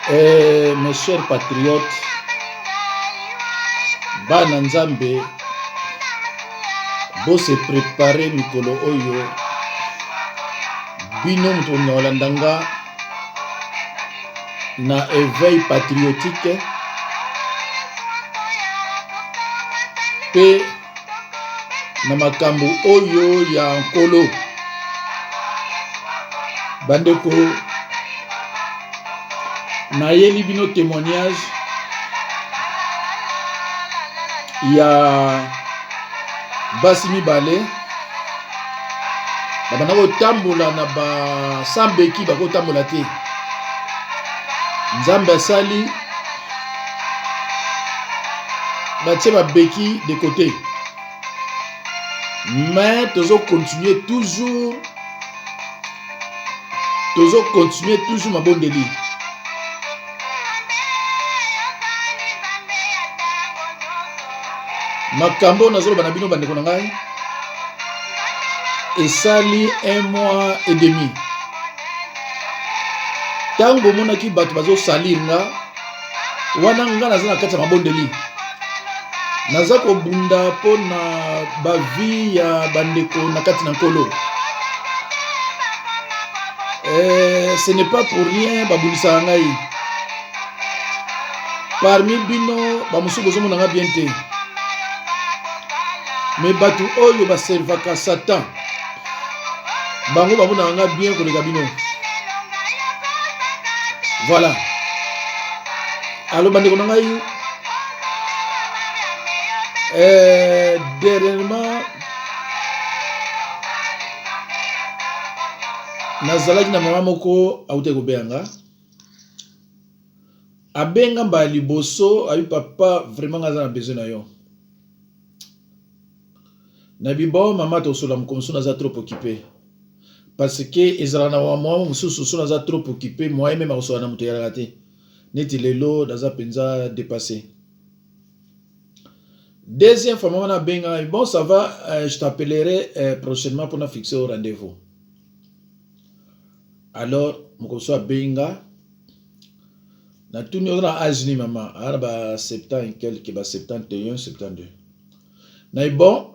Mes chers patriotes, Bana Nzambe, bo se préparer mikolo oyo, bino mutu na Holandanga, na éveil patriotique, pe na makambo oyo ya nkolo. Bandeko, na yeli bino témoignage ya basi mibale babana kotambola na basambeki bakotambola te. Nzambe asali batie babeki de côté, mais tozo continuer toujours mabondeli. Makambo nazolo bana bino bandeko na ngai esali 1 mois et demi. Tango monaki bato bazo salir nga wana nga naza na kati ya mabondeli, naza kobunda po na bavi ya bandeko na kati na nkolo. Ce n'est pas pour rien babulisa ngai. Parmi bino bamusu bozomona nga bien te, mais batu oyo baservaka Satan bango bamona nga bien koleka bino. Voilà. Alors bandeko na ngai, dernièrement nazalaki na mama moko aute kobeanga, abenga mba liboso abi papa vraiment ngaza na besoin na yo. Nabi bon mama tosola mukomso naza trop occupé, parce que ezala na mama mususu so naza trop occupé, moi même akosola na muto ya te neti lelo naza penza dépassé. Deuxième fois maman na benga, bon ça va, je t'appellerai prochainement pour na fixer au rendez-vous. Alors mukomso abenga na tuni na âge ni mama ara ba 70 et quelques, ba 71 72. Na bon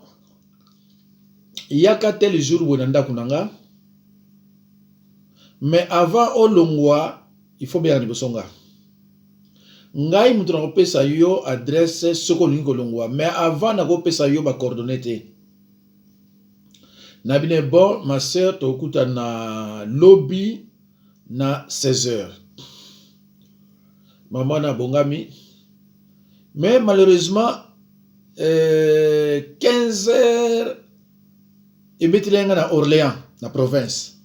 il y a qu'à tel jour où on a kunanga, mais avant olongwa il faut bien libosonga ngai mutu na kopesa yo adresse soko lingi kolongwa, mais avant na kopesa yo ba coordonnées te. Na bine bon ma sœur tokuta na lobby na 16h. Maman na bongami, mais malheureusement 15h et mettilenga na Orléans na province.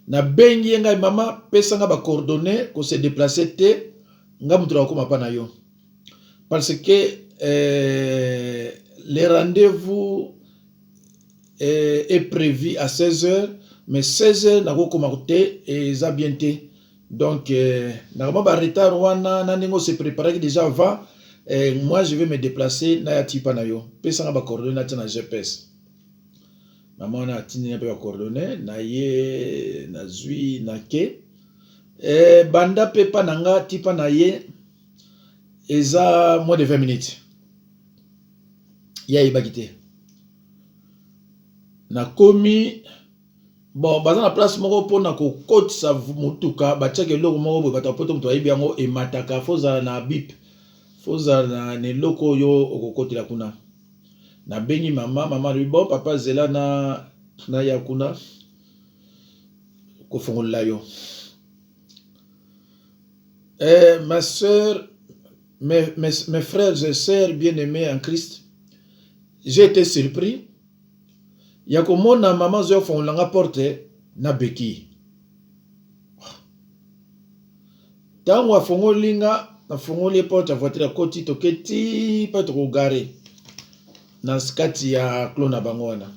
Na bengi nga mama pesa nga ba coordonnées ko se déplacer te nga mutu ko mapa na yo, parce que le rendez-vous est prévu à 16h, mais 16h na ko koma te et za bien te. Donc na ba retard wana na ningo se préparer déjà avant. Moi je vais me déplacer na ya tipa na yo pesa nga ba coordonnées na GPS. Maman na tini na ba coordonnées na ye na zui na ke banda pepa nanga tipa na ye eza moins de 20 minutes ya ibakite na komi. Bon baza na place moko pona ko kotisa mutuka batiaka eloko moko boye bato poto mutu ayebi yango emataka, foza na bip, foza na neloko yo okokotela kuna. Na bengi mama lui bon papa zela na ya kuna kofongola yo. Ma soeur, mes frères et sœurs bien-aimés en Christ, j'ai été surpris. Yakomona maman zo fongola porte na beki. Tango afongolinga na fongoli porte ya voiture koti toketi pa to gare na skati ya klona bangwana.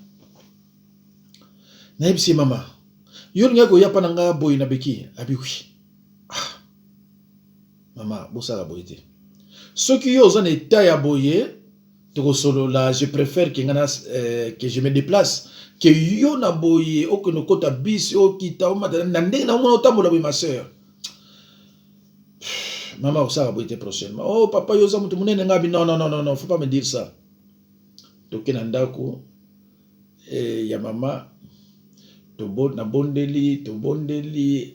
Na ibisi mama yo ngako yapa nanga boy na beki abiwi. Mama bosala boyete soki yo za na eta ya boye là, je préfère que je me déplace. Que yo na boye, o que no kota bis, o kita, o matana, na ndenge na mona otambola boye ma sœur. Maman, ça va être prochainement. Oh, papa, yo, ça m'a tout non, faut pas me dire ça. Donc, nandako, ya maman, na bondeli,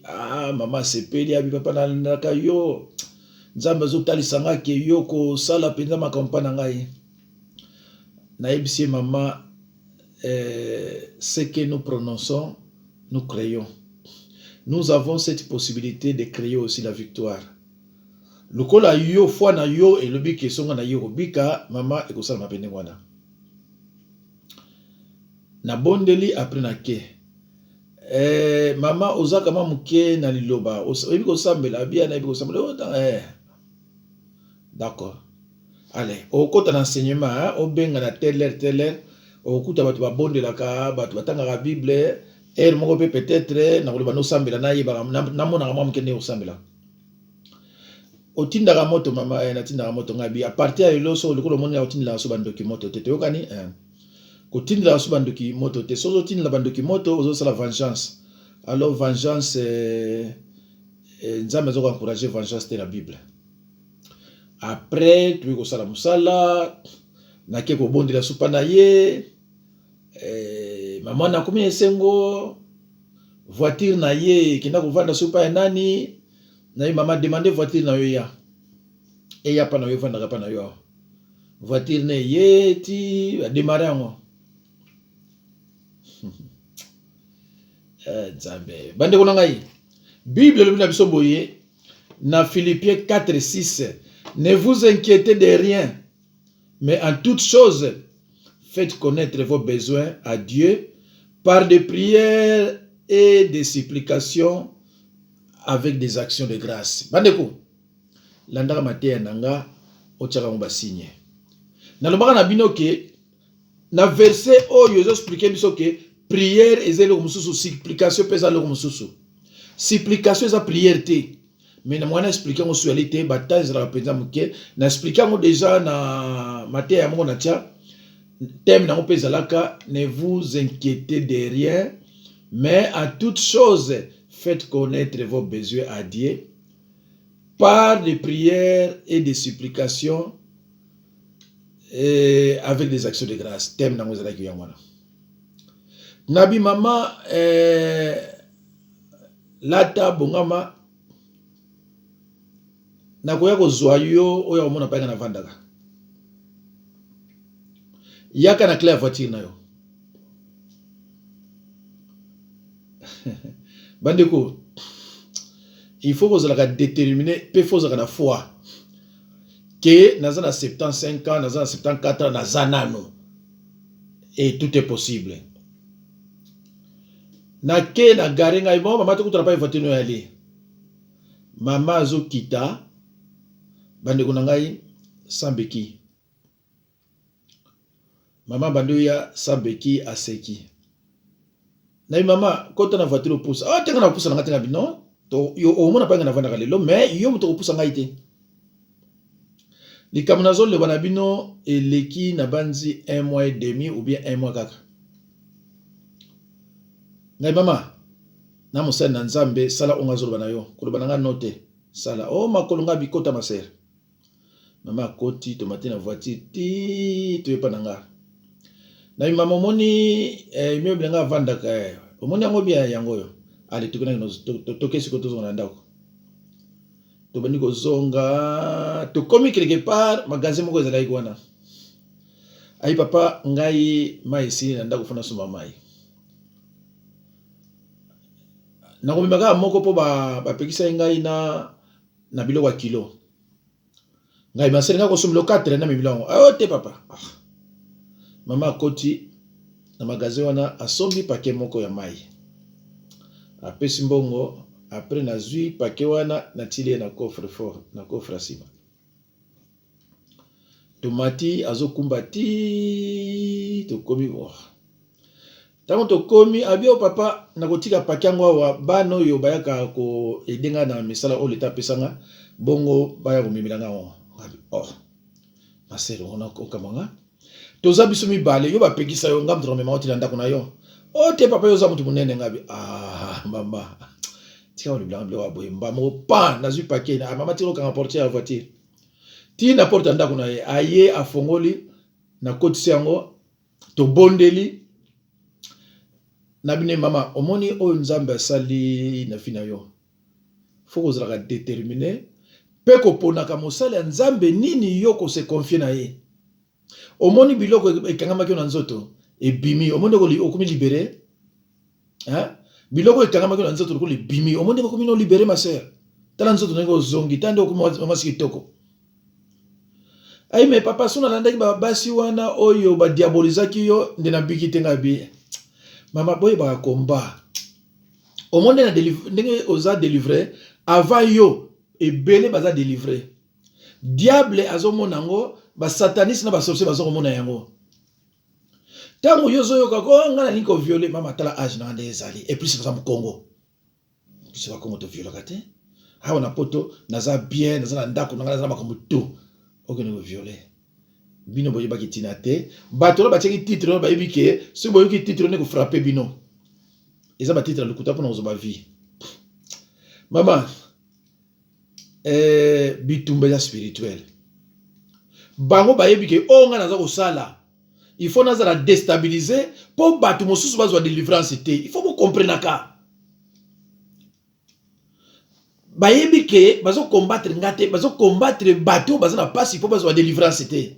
ah, maman, c'est peli, abi papa, naka yo, nzamba zo tali sanga ke yo ko sala penza ma campagne ngai. Na ebisi maman, ce que nous prononçons, nous créons. Nous avons cette possibilité de créer aussi la victoire. Lokola yo fois na yo et le biki songa na yo bika mama ekosala mapende wana. Na bondeli après na ke. Mama ozaka mamuke na liloba. Oyebi kosambela bien na yebi kosambela. D'accord. Allez, okota na enseignement, obenga na telle heure, okuta batu ba bondelaka, batu batanga la Bible, moko pe peut-être na koloba no sambela na yeba na mona mamuke ne osambela. Otinda moto mama na tinda moto ngabi a partir ya loso lokolo moni otinda so bandoki moto tete yokani kotinda so bandoki moto te sozo tinda bandoki moto ozo sala vengeance. Alors vengeance nzambe zo encourager vengeance te la Bible. Après tu ko sala musala na ke ko bondela supa na ye mama na komi esengo voiture na ye kina ko vanda supa ya nani. Na maman demandé voiture na yo ya. Et ya pa na yo vanda pa na yo. Voiture ne ye ti a démarrer ngo. Nzambe. Bande ko ngai. Bible le na biso boye na Philippiens 4:6. Ne vous inquiétez de rien, mais en toutes choses faites connaître vos besoins à Dieu par des prières et des supplications avec des actions de grâce. Bandeko, landaka matea nanga otiaka mo basigné. Na lobaka na bino ke na verset oyo zo expliquer biso ke prière ezelo mususu, supplication pesa lo mususu. Supplication eza prière te. Mais na mwana expliquer ngo sualité bata ezala penza muke na expliquer ngo déjà na matea mo na tia thème na ngo pesa laka ne vous inquiétez de rien, mais en toutes choses faites connaître vos besoins à Dieu par des prières et des supplications et avec des actions de grâce. Thème na mozala ki yangwana. Nabi mama lata bongama na koya ko zoyo oya omona pa na vandaka. Yaka na clé voiture na yo. Bandeko, il faut que vous ayez déterminé, il faut que vous ayez la foi. Que nous avons 75 ans, nous avons 74 ans, nous avons et tout est possible. Na ke na gare ngai mo mama to kutara pa voiture no yali. Mama zo kita bandeko na ngai sambeki. Mama bandoya sambeki aseki. Na mama kota na voiture pousse. Ah tenga na pousse na ngatenga bino. To yo o mona pa nga na vanda kalelo mais yo muto pousse ngai te. Likamna zo le bana bino eleki na banzi 1 mois et demi ou bien 1 mois kaka. Ngai mama na musana nzambe sala onga zo bana yo. Ko bana nga note sala o makolonga bikota maser. Mama koti to matina voiture ti to yepa nanga. Na mama moni immeuble nga vanda ka omoni yango bia yango yo ali tukuna no toke siko to zonga ndako to bani ko zonga to komi quelque part magasin moko ezala ikwana ai papa ngai mai si na ndako fona suma mai na ko mimaka moko po ba pekisa ngai na biloko ya kilo ngai masenga ko sumlo 4 na mibilongo ayo te papa mama koti na magasin wana asombi pake moko ya mai. Apesi mbongo après na zui pake wana na tilie na coffre fort na coffre sima. Tomati azokumba ti to komi wa. Tango to komi abio papa na kotika pake yango wa bano yo bayaka ko edenga na misala o leta pesanga bongo baya ko mimilanga o. Oh. Masero ona ko kamanga. toza biso mibale yo bapekisa yo ngam tromema otila ndako na yo o te papa yo za mutu munene ngabi mama tika o liblanc bleu aboye mbamo pa nazwi paquet na mama tiro ka porter la voiture ti na porte ndako na ye aye afongoli na kotisi yango to bondeli na bine mama omoni oyo nzambe asali na fina yo faut kozalaka déterminé pe koponaka mosala ya nzambe nini yo kose confie na ye omoni biloko ekangamaki yo na nzoto ebimi omoni okomi libéré biloko ekangamaki yo na nzoto lokolo ebimi omoni okomi no libéré ma sœur tala nzoto ndenge ozongi tande okomi mwasi kitoko ayi me papa so nalandaki basi wana oyo badiabolizaki yo nde nabiki te nga bi mama boyebaka komba omoni ndenge oza délivré avant yo ebele baza délivré diable azomona yango basataniste na basorcier bazokomona yango ntango yo ozoyoka ko nga nalingi koviole mama tala age na nde ezali epuis naza mokongo biso bakongo toviolaka te awa na poto naza bien naza na ndako nanga naza na makambo to okende koviole bino boyebaki tina te bato oyo batiaki titre oyo bayebi ke soki boyoki titre one kofrappe bino eza batitre ya lokuta mpona kozwa bavie mama bitumba eza spirituel bango bayebi ke oyo nga naza kosala il faut nazala déstabiliser mpo bato mosusu bazwa délivrance te il faut bokomprenaka bayebi ke bazokombattre nga te bazokombattre bato baza na pasi mpo bazwa délivrance te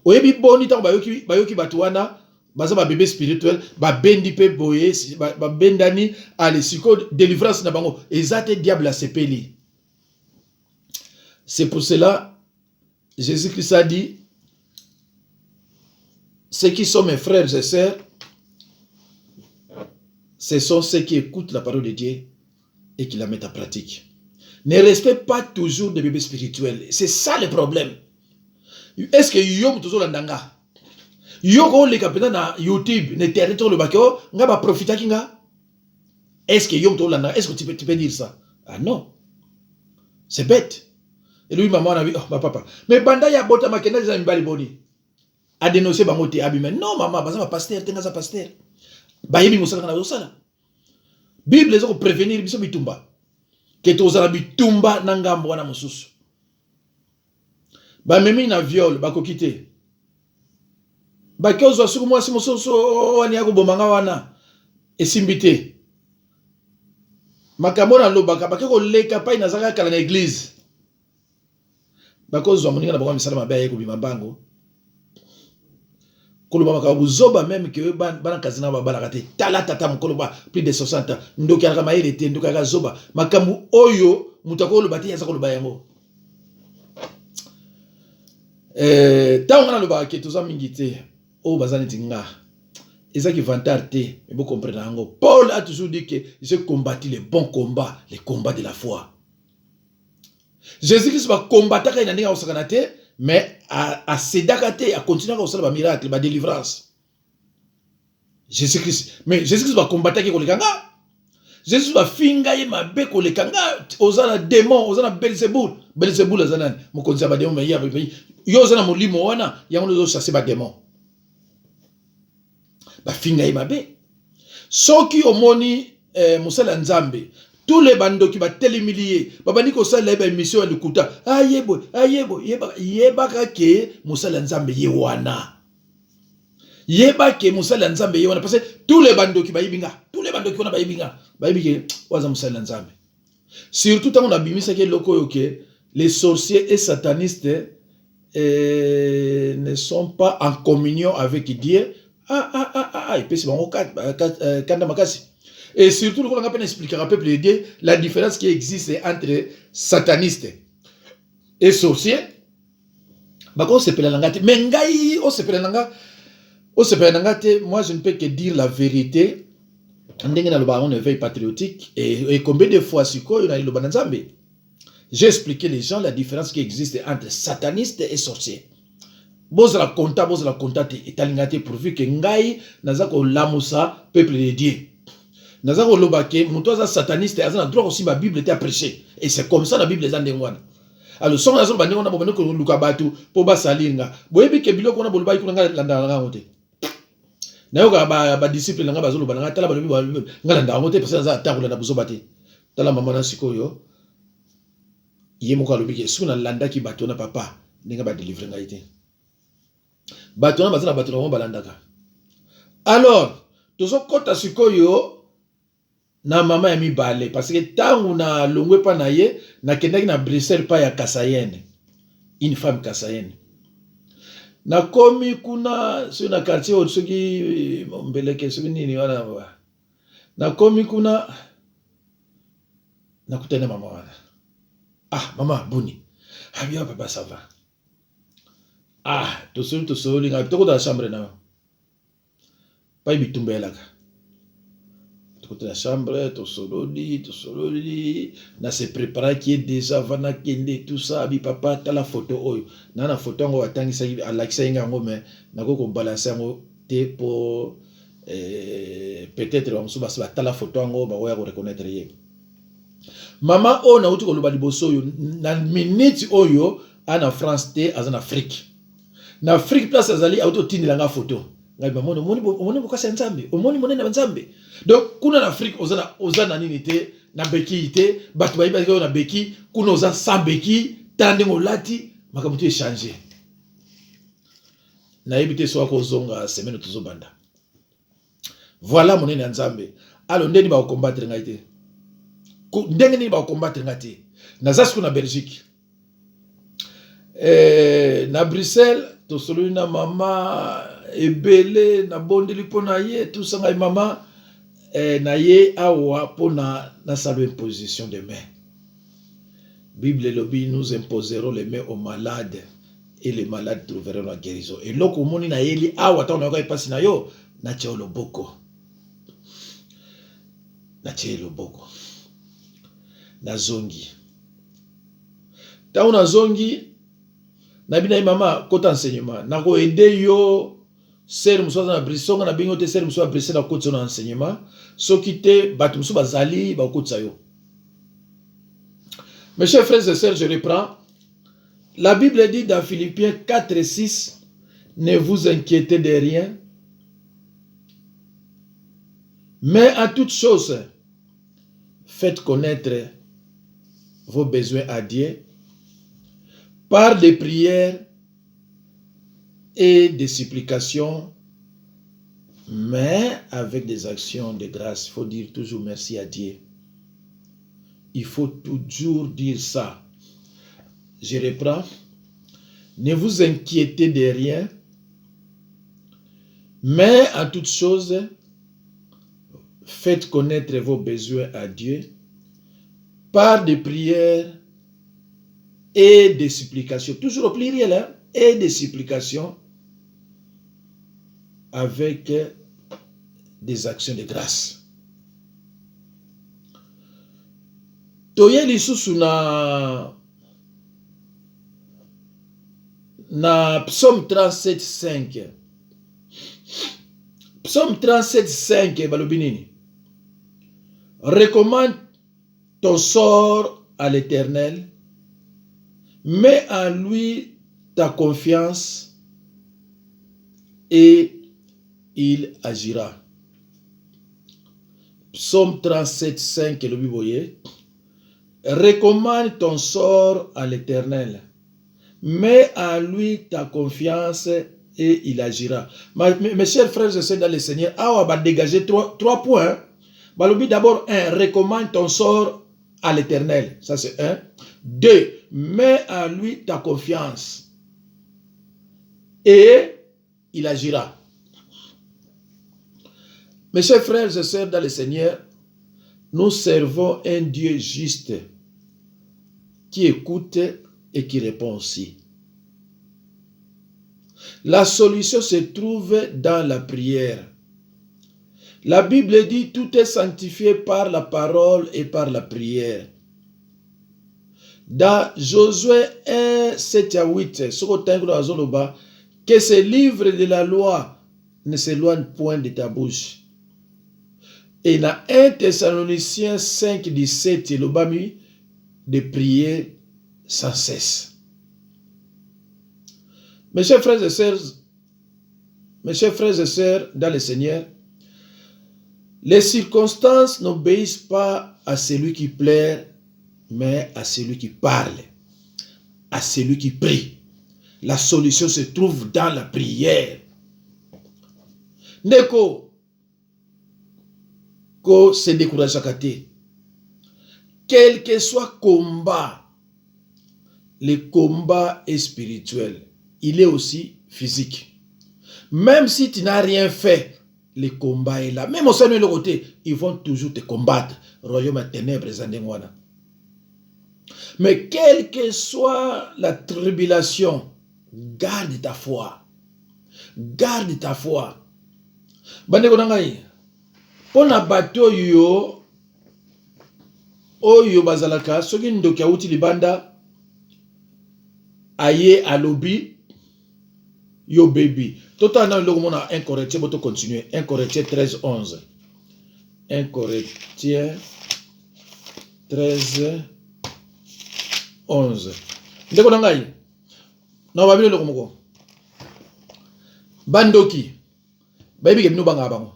oyebi boni ntango bayoki bato wana baza babebe spirituel babendi mpe boye babendani ale siko délivrance na bango eza te diable asepeli. C'est pour cela Jésus-Christ a dit ceux qui sont mes frères et sœurs, ce sont ceux qui écoutent la parole de Dieu et qui la mettent en pratique. Ne restez pas toujours des bébés spirituels. C'est ça le problème. Est-ce que yo mutozo landanga? Yo ko le kapena na YouTube, ne territoire le bakio, nga ba profita kinga? Est-ce que yo mutozo landanga? Est-ce que tu peux dire ça? Ah non. C'est bête. Et lui maman a dit oh ma papa. Mais banda ya bota makenda za mbali boni. A dénoncer bango te abi mais non maman, baza pasteur, tenga za pasteur. Ba yebi musala na yosala. Bible ezoko prévenir biso bitumba. Que tozala bitumba na ngambo wana mususu. Ba memi na viol bakoki te. Ba kozo suku mwasi mususu wani yako bomanga wana esimbi te. Makambo na lobaka bakeko leka pa inazaka kala na église. Bakozo amoninga na bango misala mabe yeko bima bango. Koloba makabu zoba même que bana kazina bana kate tala tata mukoloba plus de 60 ndoki alaka mayele te ndoki alaka zoba makambu oyo mutako loba te yaza koloba yango tanga na loba ke toza mingi te o bazani tinga ezaki vantar te mais vous comprenez yango. Paul a toujours dit que je combattu le bon combat, le combat de la foi. Jésus-Christ va combattre quand il n'a pas te mais à Sédakate, à continuer à faire des miracles, des délivrances. Jésus-Christ. Mais Jésus-Christ va combattre avec les kanga. Jésus va fingayer ma bec les kanga. Osana démon, osana Belzéboul. Belzéboul, osana. Mon conseil va démon, mais il y a osana mon limo wana. Il y a un autre chassé ba démon. Va fingayer ma bec. Ceux qui ont moni Moussala Nzambe. Tous les bandos qui battent télémilier, babani ko sala eba émission de kuta. Ayebo, yeba ke Moussala Nzambe yewana. Yeba ke Moussala Nzambe yewana parce que tous les bandos qui bayibinga, tous les bandos qui wana bayibinga, bayibike waza Moussala Nzambe. Surtout tant on a bimisa ke loko yoke, les sorciers et satanistes ne sont pas en communion avec Dieu. Il peut se bango kanda makasi. Et surtout, nous allons expliquer au peuple de Dieu la différence qui existe entre satanistes et sorciers. Mais moi, je ne peux que dire la vérité. On a un éveil patriotique. Et combien de fois, j'ai expliqué les gens la différence qui existe entre satanistes et sorciers. Boz la compta, et talingate pourvu que Ngai nazako lamusa peuple de Dieu. Nazako lobake, mutoza sataniste, azana droit aussi ma Bible était à prêcher. Et c'est comme ça la Bible est en démoine. Alors son raison bandi on a bobane ko luka batu po basalinga boyebi ke biloko on a boloba ikuna ngala landa nga ngote na yo ba disciple nga bazolo bana tala balobi ngala nda ngote pesa za ta kolanda buzo bate tala mama na sikoyo yemo ko alobi ke suna landa ki bato na papa ninga ba délivrer nga ite bato na bazana bato na balandaka. Alors tozo kota sikoyo na mama ya mibale parce que tangu na longwe pa na ye na kendaki na Bruxelles pa ya Kasayene, une femme Kasayene na komi kuna sur na quartier au soki mbeleke soki nini wana na komi kuna na kutana mama wana mama buni habia papa ça va to soli nga to ko da chambre na pa ibitumba elaka de la chambre, tout sololi, na se préparer qui est déjà vana kende tout ça, abi papa ta la photo oyo, na na photo ngo atangi sa alakisa inga ngo mais na ko balancer ngo te pour peut-être on suba ta la photo ngo ba oya ko reconnaître ye. Mama o na uti ko loba liboso oyo na minute oyo ana France te en Afrique. Na Afrique place azali auto tinila nga photo. Ngai moni bokasa nzambe omoni monene nzambe donc kuna na Afrique ozana nini te na beki te batu bayiba ko na beki kuna oza sans beki tande ngolati makamutu échanger na yebite so ko zonga semaine tuzobanda voilà monene nzambe alors ndeni ba combattre ngai te ndenge ni ba combattre ngai te na zasko na Belgique na Bruxelles to soluna mama ebele na bondeli pona ye tout ça ngai mama na ye awa pona na salut imposition de main. Bible lobi nous imposerons les mains aux malades et les malades trouveront la guérison. Et loko moni na yeli awa ta na ko ipasi na yo na che loboko. Na che loboko. Na zongi. Ta una zongi na bina mama kota enseignement na ko aider yo ser muso na brisonga na bingo te ser muso brisa na kotso na enseignement soki te batu muso bazali ba kotsa yo. Mes chers frères et sœurs, je reprends. La Bible dit dans Philippiens 4 et 6, ne vous inquiétez de rien, mais en toute chose, faites connaître vos besoins à Dieu par des prières et des supplications, mais avec des actions de grâce. Il faut dire toujours merci à Dieu. Il faut toujours dire ça. Je reprends. Ne vous inquiétez de rien, mais en toute chose, faites connaître vos besoins à Dieu par des prières et des supplications. Toujours au pluriel, hein? Et des supplications avec des actions de grâce. Toye lisusu na Psaume 37, 5. Psaume 37, 5, balobinini. Recommande ton sort à l'Éternel, mets en lui ta confiance et il agira. Psaume 37, 5, le biboye. Recommande ton sort à l'Éternel. Mets en lui ta confiance et il agira. Mes chers frères et sœurs dans le Seigneur, on va dégager trois points. D'abord, recommande ton sort à l'Éternel. Ça, c'est 1. 2. Mets en lui ta confiance et il agira. Mes chers frères et sœurs dans le Seigneur, nous servons un Dieu juste qui écoute et qui répond aussi. La solution se trouve dans la prière. La Bible dit tout est sanctifié par la parole et par la prière. Dans Josué 1, 7 à 8, que ce livre de la loi ne s'éloigne point de ta bouche. Et dans 1 Thessaloniciens 5, 17, le bami de prier sans cesse. Mes chers frères et sœurs, dans le Seigneur, les circonstances n'obéissent pas à celui qui plaire, mais à celui qui parle, à celui qui prie. La solution se trouve dans la prière. Neko, ko se décourage à côté. Quel que soit combat, le combat est spirituel. Il est aussi physique. Même si tu n'as rien fait, le combat est là. Même au sein de l'autre côté, ils vont toujours te combattre. Royaume à ténèbres, Zandengwana. Mais quelle que soit la tribulation, garde ta foi. Garde ta foi. Bandeko nangai. Pona bato yo oyo bazalaka soki ndoki auti libanda aye alobi yo baby. Tota na loko mona 1 Corinthiens boto continuer 1 Corinthiens 13:11. 1 Corinthiens 13:11. Ndeko nangai. Na babilo loko moko. Bandoki. Baby ke bino banga bango.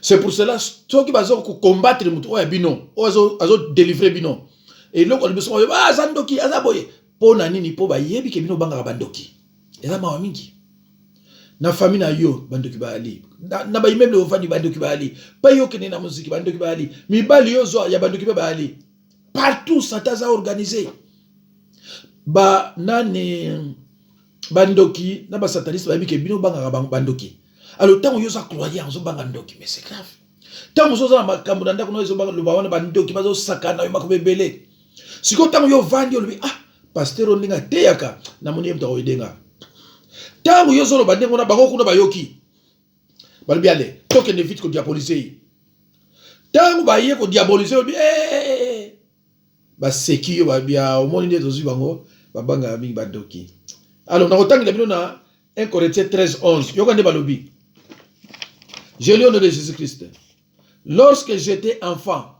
C'est pour cela ceux qui vont combattre le mutu oya bino, ozo délivrer bino. Et loko libiso ah zandoki azaboye. Pona nini po ba yebi ke bino banga bandoki. Eza mawa mingi. Na famille na yo bandoki ba ali. Na ba immeuble ofani bandoki ba ali. Pa yo kene na muziki bandoki ba ali. Mibali yo zo ya bandoki ba ali. Partout ça t'a organisé. Ba nani bandoki na ba sataniste ba yebi ke bino banga bandoki. Alors, tant que vous êtes croyant, vous êtes bandoki, mais c'est grave. Tant que vous êtes bandoki, vous êtes bandoki, vous êtes sakana, vous êtes belé. Si vous êtes bandoki, vous êtes ah, pasteur, on est teyaka, na moni mta oidenga. Tant que vous êtes bandoki, vous êtes bandoki, vous êtes allé. Tant que vous êtes diabolisé. Tant que vous êtes diabolisé, vous êtes bah c'est qui va bien au monde des ozu bango, ba banga mi bandoki. Alors, dans autant que les 1 Corinthiens 13:11, yokande balobi. Je lis au nom de Jésus-Christ. Lorsque j'étais enfant,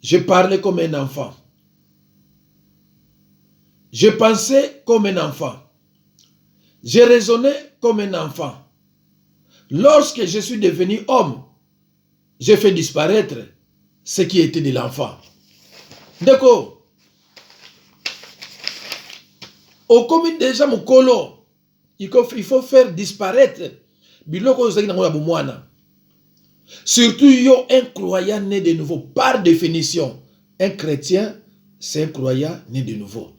je parlais comme un enfant. Je pensais comme un enfant. Je raisonnais comme un enfant. Lorsque je suis devenu homme, j'ai fait disparaître ce qui était de l'enfant. D'accord. Au commun déjà mon colo, il faut faire disparaître. Surtout, yo un croyant né de nouveau. Par définition, un chrétien, c'est un croyant né de nouveau.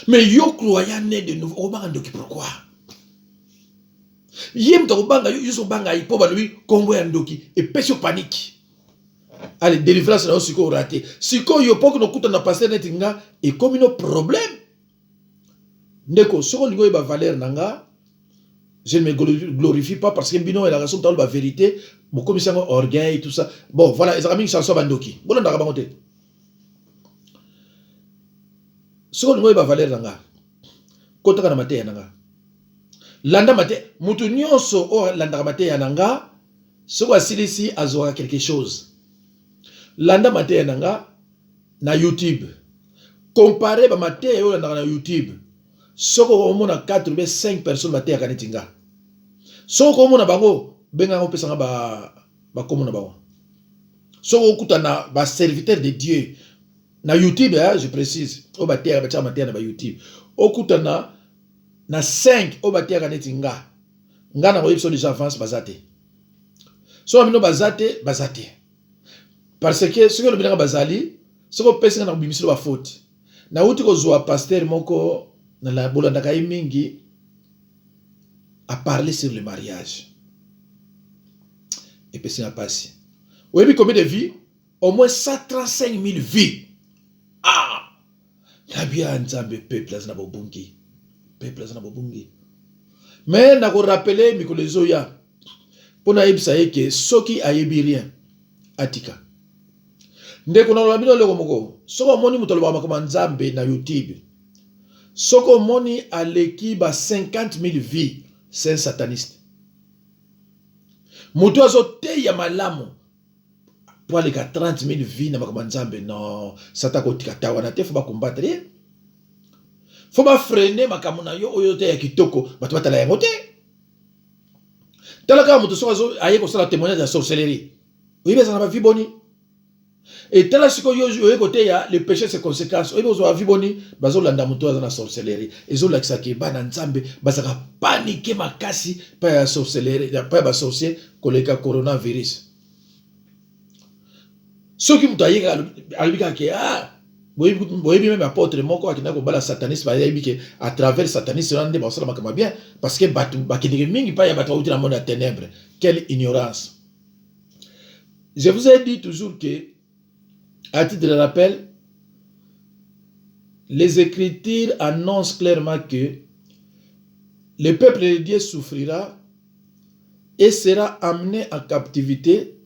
Mais yo croyant né de nouveau, pourquoi? Yem to banga yo banga ipo ba lui kombo ya ndoki et pesio panique. Allez, délivrance na osiko raté. Siko yo poko no kuta na passer netinga et comme un problème. Ndeko soko lingo ba valeur nanga. Je ne me glorifie pas parce que bino et la raison dans la vérité, mon commissaire orgueil tout ça. Bon, voilà, les amis chanson bandoki. Bon, on a raconté. Ce qu'on va valer nanga. Kota kana mate nanga. Landa mate, mutu nyonso o landa mate nanga. Ce qu'on silisi azora quelque chose. Landa mate nanga na YouTube. Comparé ba mate yo landa na YouTube. Soko omona 4 ou 5 personnes bateya kanetinga. Soko omona bango benga ngo pesanga ba komona bango. Soko okutana ba serviteur de Dieu na YouTube je précise. O bateya ba chama na ba YouTube. Okutana na 5 o bateya kanetinga. Ngana ko yipso déjà avance bazate. So amino bazate. Parce que ce que le benga bazali, soko pesinga na bimisilo ba faute. Na uti ko zo pasteur moko na la bolanda mingi a parlé sur le mariage. Et puis c'est un passé. Vous avez combien de vies? Au moins 135 000 vies. Ah! La bien nzambe peuple na bobungi. Peuple na bobungi. Mais na ko rappeler mikolo zoya. Pona yebisa yeke soki ayebi rien. Atika. Ndeko na lobino leko moko. Soko moni mutolo ba makoma nzambe na YouTube. Soko moni aleki ba 50 000 vies, c'est un sataniste. Mutu azote ya malamu. Pour les 30 000 vies na makomanzambe non, sata ko tikata wana te faut ba combattre. Faut pas freiner makambo na yo oyo te ya kitoko bato batala yango te. Tala kaka moto soki aye kosala témoignage ya sorcellerie oyebi ezala na bavi boni. Et tala sikoyo oye kote ya le péché ses conséquences oyebi ozwa bavi boni bazolanda moto aza na sorcellerie ezolakisaka bana nzambe bazaka panike makasi pa ya sorcellerie pa ya basorcier koleka coronavirus. Soki moto ayeka alobi kaka ke boyebi même apôtre moko akenda kobala sataniste bayebi ke à travers sataniste wana nde basala makambo bien parce que bato bakendeke mingi pa ya bato bauti na monde ya ténèbres. Quelle ignorance. Je vous ai dit toujours que, à titre de rappel, les Écritures annoncent clairement que le peuple de Dieu souffrira et sera amené en captivité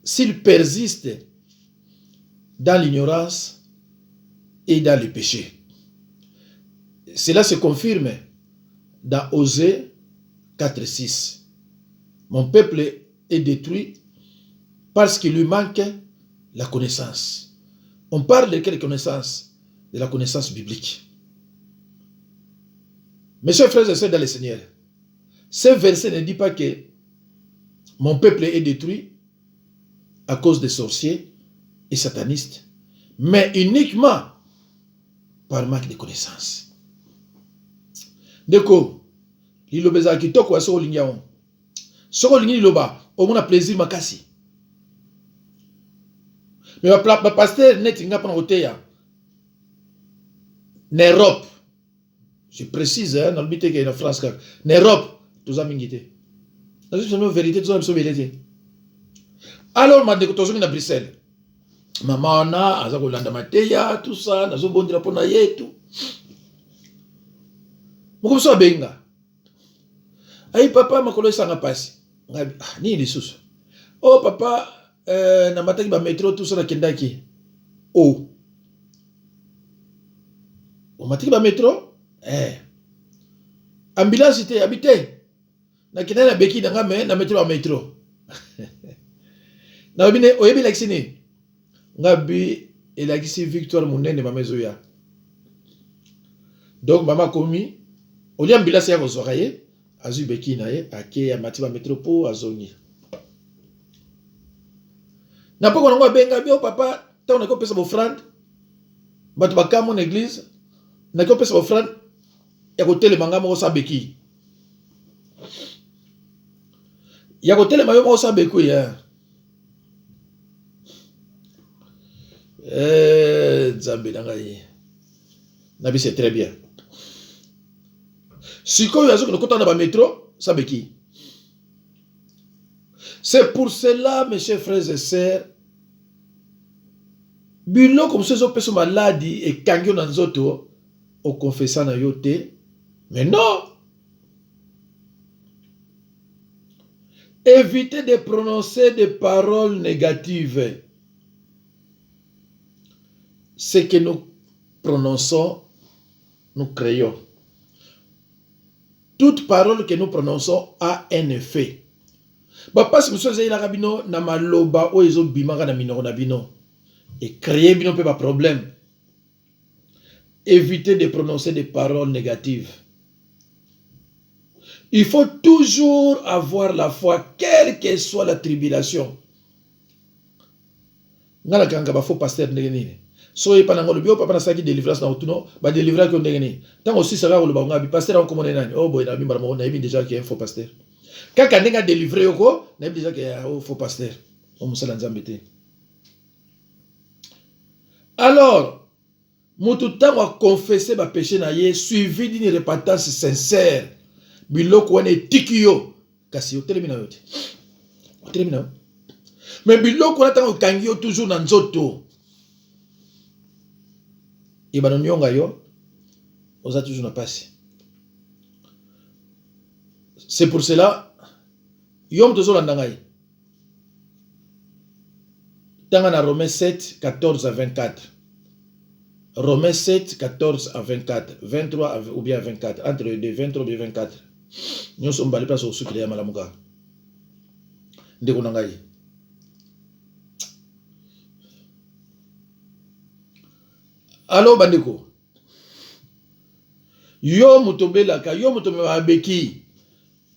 s'il persiste dans l'ignorance et dans le péché. Cela se confirme dans Osée 4:6. Mon peuple est détruit parce qu'il lui manque la connaissance. On parle de quelle connaissance? De la connaissance biblique. Mes chers frères et sœurs dans le Seigneur, ce verset ne dit pas que mon peuple est détruit à cause des sorciers et satanistes, mais uniquement par manque de connaissance. Deko, lilobeza kitoko aso lingiao. Soko lingi liloba, au moins plaisir makasi. Mais ma pasteur net nga pa oteya. N'Europe. Je précise dans le but que en France n'Europe, tous amingité. C'est une vérité, tous amingité vérité. Alors ma décotation à Bruxelles. Maman na azako landa mateya tout ça, nazo bondira pona yetu. Moko so benga. Ai papa makolo sanga pasi. Ngabi ni lisusu. Oh papa na mataki ba métro tout ça na kendaki. Oh. O mataki ba métro? Ambulance te habité. Na kendana beki na ngame na métro ba métro. Na bine oyebi laksini. Ngabi elakisi victoire munene ba mezo ya. Donc mama komi oli ambulance ya kozwaka ye azu beki na ye ake ya mati ba métro po azongi. Na poko nango benga bio papa ta on ko pesa offrande bato bakamo na église na ko pesa offrande ya ko telema ngamo sa beki ya ko telema yo mo sa beku ya Nzambe nangai nabi c'est très bien sikoyo azo ko kota na ba métro sa beki. C'est pour cela, mes chers frères et sœurs, bilo comme ça, on maladie et kangyo dans zoto, au confessant na yote, mais non. Évitez de prononcer des paroles négatives. Ce que nous prononçons, nous créons. Toute parole que nous prononçons a un effet. Parce que monsieur Zéila Rabino na maloba o ezo bimaka na minoko na bino et créer bino pe pas problème. Évitez de prononcer des paroles négatives. Il faut toujours avoir la foi, quelle que soit la tribulation. Ngala kanga ba faux pasteur ndengeni. So e pana ngolo bio papa na saki délivrance na otuno ba délivrer ko ndengeni. Tant aussi ça va ko ba ngabi pasteur on komone nani. Oh boy na bimba mo na ibi déjà qui est un faux pasteur. Quand on a délivré, on a déjà qu'il y a un faux pasteur. On m'a dit. Alors, tout temps à confesser ma péché naïe, suivi d'une repentance sincère. Biloko wane tikio. Kasi o termina yote. O termina. Mais biloko wana tango kangio toujours na nzoto. Ibano nyonga yo. Oza toujours na passe. C'est pour cela. Yom tozo landangai. Tangana Romains 7, 14 à 24. Romains 7, 14 à 24. 23 ou bien 24. Entre les deux, 23 ou bien 24. Nous sommes balés place au soukile ya malamuka. Ndeko nangai. Alors bandeko. Yo mutobelaka, yo mutomeba beki.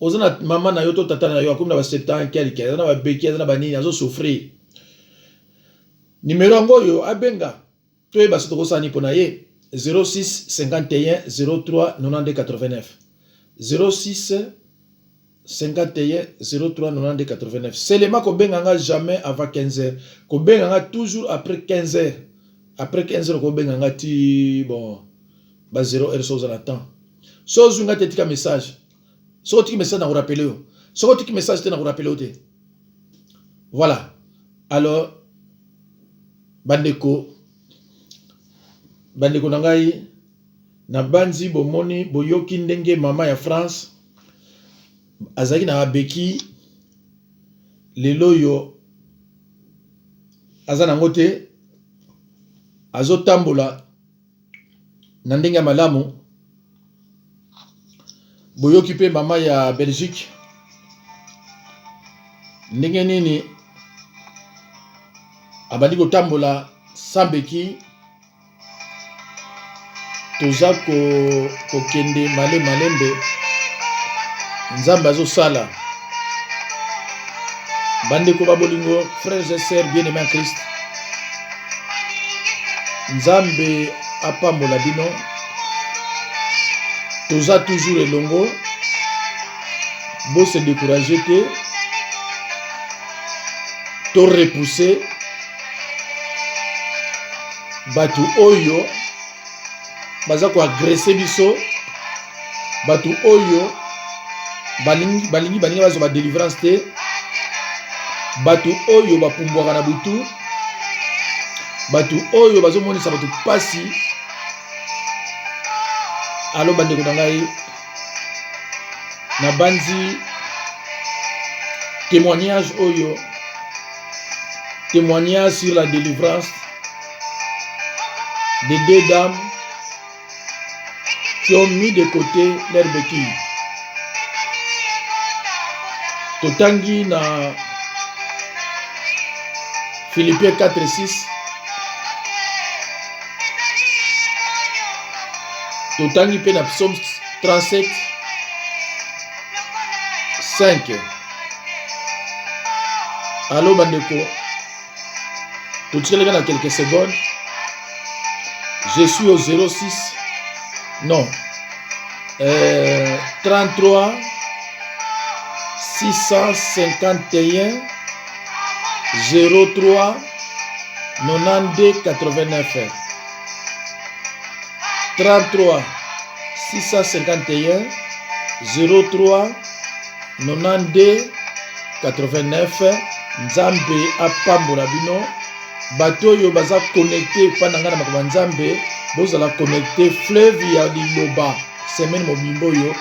Ozana maman na yo to tata na yo comme na ba 7 ans quelque, na ba beki, na ba nini azo souffrir. Numéro ngoyo abenga. Toi ba sotoko sani pona ye 06 51 03 92 89. 06 51 03 92 89. Seulement ko benga jamais avant 15h. Ko benga toujours après 15h. Après 15h ko benga ti bon ba 0h so za temps. So zunga tetika message. So tiki message na ko rappeler yo. So tiki message te na ko rappeler te. Voilà. Alors bandeko nangai na banzi bomoni boyoki ndenge mama ya France azaki na beki lelo yo azana ngote azotambola na ndenge ya malamu. Boyoki pe mama ya Belgique ndenge nini abandi kotambola sambeki toza kokende malembe nzambe azosala bandeko babolingo frères et sœurs bien-aimés en Christ. Nzambe apambola bino toza toujours elongo bo se décourager te to repousser batu oyo baza ko agresser biso, batu oyo balingi bazo ba délivrance te, batu oyo bapumbwaka na butu, batu oyo bazo monisa batu pasi. Alo bandeko na ngai na banzi témoignage oyo, témoignage sur la délivrance des deux dames qui ont mis de côté leur béquille. Totangi na Philippiens 4:6. Totangi pe na Psaume 37:5. Allô bandeko. Totikeleka na quelques secondes. Je suis au 06. Non. 33 651 03 92 89. 33 651 03 92 89. Nzambe apambola bino. Bato yo baza connecté pananga na makambo Nzambe bozala connecté fleuve ya liloba semaine mobimbo yo